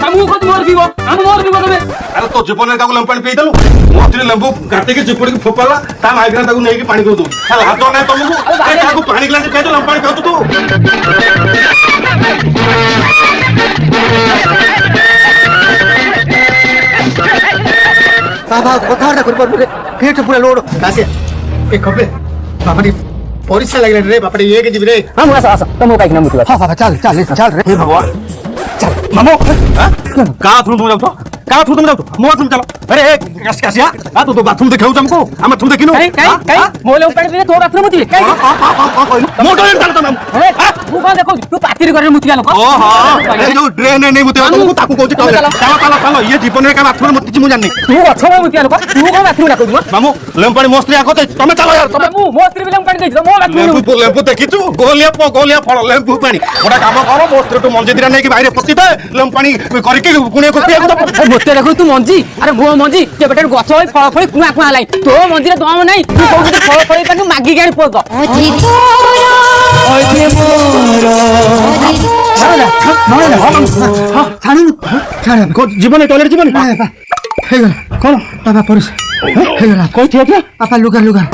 हमू को मोर पीबो हम मोर पीबो तबे अरे तो जीवन का लेंबू पानी पी देलु मोती लेंबू काटे के चिपुड़ी के फोपाला ता माइग्रा ताको नहीं के पानी को दो हला हाथ ना तुमको ए ताको पानी गिलास पे दो लेंबू पानी पियो तू बाबा कथा कर पर पेट पूरा लोड कासे ए खबे बाबा नी परीक्षा लागले रे बापा रे एक जीव रे हम आसा तुम काई ना मुती हां बाबा चल चल चल रे हे भगवान चल मामो का थ्रू तुम जाओ का थ्रू तुम जाओ मो तुम चलो अरे कस कसिया आ तो बाथरूम देखाउ तुमको हम तुम देखिनो काई मोले ऊपर पे तो बाथरूम मुती काई मोटो चल तुम तू कौन देखो तू पातिर करे मुती लोक ओ हां ए जो ड्रेन नहीं मुती तुमको ताकू कहू चलो चलो चलो ये जीवन का बाथरूम मुती मु जाननी तू अच्छा में मुती लोक तू कौन बाथरूम डाको मामू लेंबू पानी मस्त आको तुम चलो यार तुम मु मोस्त्री बिलम पानी दे मो बाथरूम लेंबू देखिछु गोलिया फल लेंबू पानी गोटा काम करो मोस्त्री तो मंजे दिरा नहीं कि बाहर पति दे लेंबू पानी करके गुणे को पिया को मोते देखो तू मंजी अरे गो मंजी के बेटे गछ होई फळ फळी कुआ कुआ लाई तो मंजी रे दम नहीं तू कोउ के फळ फळी ताकू मागी गाड़ी पोद अजी तोरा अजी मोरा जीवन टॉयलेट जीवन कौन बाबा परिस कोई थिया बाबा लुगा